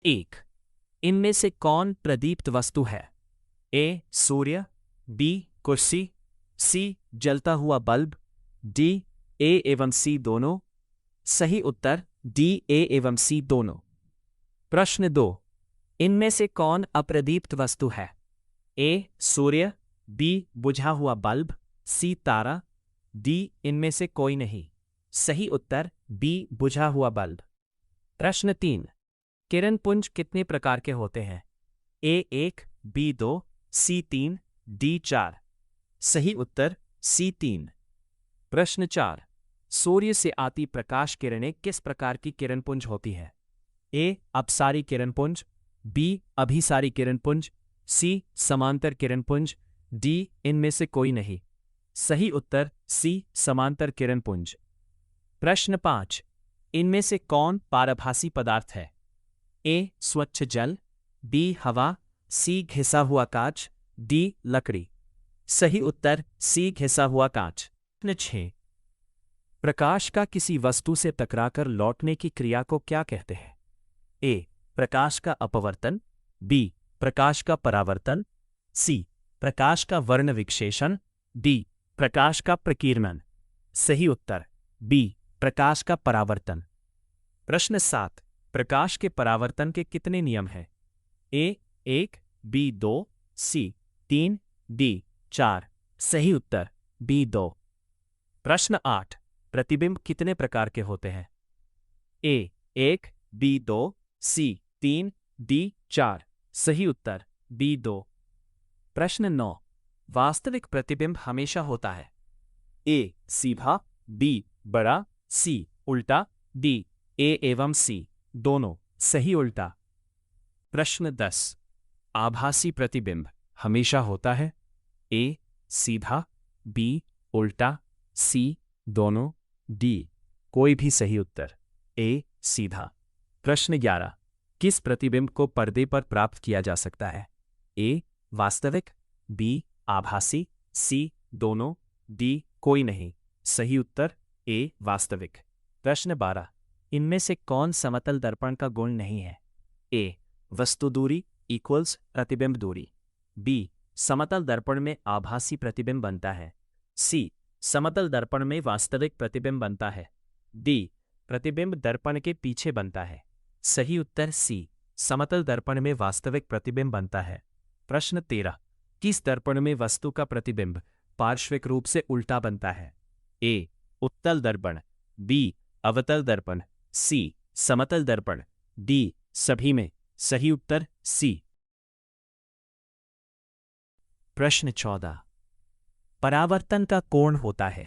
एक। इनमें से कौन प्रदीप्त वस्तु है? ए सूर्य, बी कुर्सी, सी जलता हुआ बल्ब, डी ए एवं सी दोनों। सही उत्तर डी ए एवं सी दोनों। प्रश्न 2। इनमें से कौन अप्रदीप्त वस्तु है? ए सूर्य, बी बुझा हुआ बल्ब, सी तारा, डी इनमें से कोई नहीं। सही उत्तर बी बुझा हुआ बल्ब। प्रश्न 3। किरण पुंज कितने प्रकार के होते हैं? ए 1, बी 2, सी 3, डी 4। सही उत्तर सी 3। प्रश्न 4। सूर्य से आती प्रकाश किरणें किस प्रकार की किरण पुंज होती है? ए अपसारी किरण पुंज, बी अभिसारी किरण पुंज, सी समांतर किरण पुंज, डी इनमें से कोई नहीं। सही उत्तर सी समांतर किरण पुंज। प्रश्न 5। इनमें से कौन पारभासी पदार्थ है? ए स्वच्छ जल, बी हवा, सी घिसा हुआ कांच, डी लकड़ी। सही उत्तर सी घिसा हुआ कांच। प्रश्न 6। प्रकाश का किसी वस्तु से टकराकर लौटने की क्रिया को क्या कहते हैं? ए प्रकाश का अपवर्तन, बी प्रकाश का परावर्तन, सी प्रकाश का वर्ण विक्षेपण, डी प्रकाश का प्रकीर्णन। सही उत्तर बी प्रकाश का परावर्तन। प्रश्न 7। प्रकाश के परावर्तन के कितने नियम हैं? ए 1, बी 2, सी 3, डी 4। सही उत्तर बी 2। प्रश्न 8। प्रतिबिंब कितने प्रकार के होते हैं? ए 1, बी 2, सी 3, डी 4। सही उत्तर बी 2। प्रश्न 9। वास्तविक प्रतिबिंब हमेशा होता है? ए सीधा, बी बड़ा, सी उल्टा, डी ए एवं सी दोनों। सही उल्टा। प्रश्न 10। आभासी प्रतिबिंब हमेशा होता है? ए सीधा, बी उल्टा, सी दोनों, डी कोई भी। सही उत्तर ए सीधा। प्रश्न 11। किस प्रतिबिंब को पर्दे पर प्राप्त किया जा सकता है? ए वास्तविक, बी आभासी, सी दोनों, डी कोई नहीं। सही उत्तर ए वास्तविक। प्रश्न 12। इनमें से कौन समतल दर्पण का गुण नहीं है? ए वस्तु दूरी इक्वल्स प्रतिबिंब दूरी, बी समतल दर्पण में आभासी प्रतिबिंब बनता है, सी समतल दर्पण में वास्तविक प्रतिबिंब बनता है, डी प्रतिबिंब दर्पण के पीछे बनता है। सही उत्तर सी समतल दर्पण में वास्तविक प्रतिबिंब बनता है। प्रश्न 13। किस दर्पण में वस्तु का प्रतिबिंब पार्श्विक रूप से उल्टा बनता है? ए उत्तल दर्पण, बी अवतल दर्पण, सी समतल दर्पण, डी सभी में। सही उत्तर सी। प्रश्न 14। परावर्तन का कोण होता है?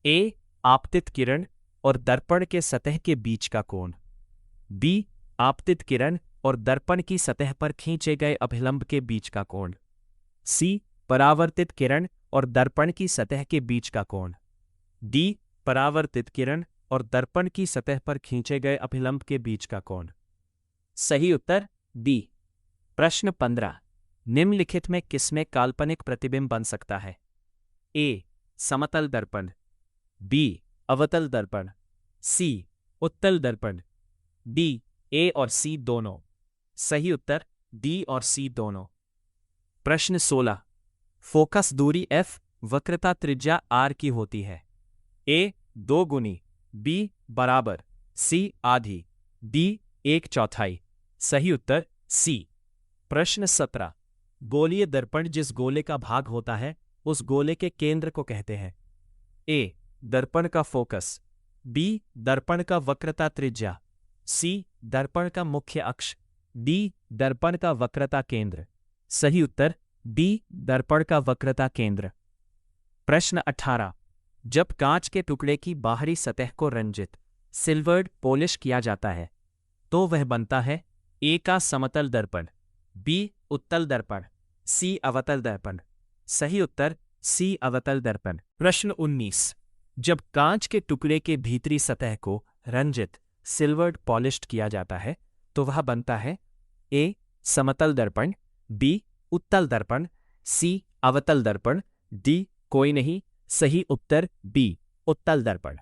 ए आपतित किरण और दर्पण के सतह के बीच का कोण, बी आपतित किरण और दर्पण की सतह पर खींचे गए अभिलंब के बीच का कोण, सी परावर्तित किरण और दर्पण की सतह के बीच का कोण, डी परावर्तित किरण और दर्पण की सतह पर खींचे गए अभिलंब के बीच का कोण। सही उत्तर डी। प्रश्न 15। निम्नलिखित में किसमें काल्पनिक प्रतिबिंब बन सकता है? ए समतल दर्पण, बी अवतल दर्पण, सी उत्तल दर्पण, डी ए और सी दोनों। सही उत्तर डी और सी दोनों। प्रश्न 16। फोकस दूरी f वक्रता त्रिज्या r की होती है? ए 2 गुनी, बी बराबर, सी आधी, डी 1/4। सही उत्तर सी। प्रश्न 17। गोलीय दर्पण जिस गोले का भाग होता है उस गोले के केंद्र को कहते हैं? ए दर्पण का फोकस, बी दर्पण का वक्रता त्रिज्या, सी दर्पण का मुख्य अक्ष, डी दर्पण का वक्रता केंद्र। सही उत्तर डी दर्पण का वक्रता केंद्र। प्रश्न 18। जब कांच के टुकड़े की बाहरी सतह को रंजित सिल्वर्ड पॉलिश किया जाता है तो वह बनता है? ए का समतल दर्पण, बी उत्तल दर्पण, सी अवतल दर्पण। सही उत्तर सी अवतल दर्पण। प्रश्न 19। जब कांच के टुकड़े के भीतरी सतह को रंजित सिल्वर्ड पॉलिश्ड किया जाता है तो वह बनता है? ए समतल दर्पण, बी उत्तल दर्पण, सी अवतल दर्पण, डी कोई नहीं। सही उत्तर बी उत्तल दर्पण।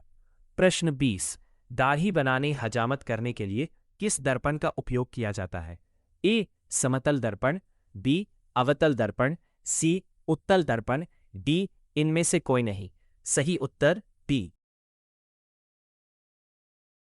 प्रश्न 20। दाढ़ी बनाने हजामत करने के लिए किस दर्पण का उपयोग किया जाता है? ए समतल दर्पण, बी अवतल दर्पण, सी उत्तल दर्पण, डी इनमें से कोई नहीं। सही उत्तर बी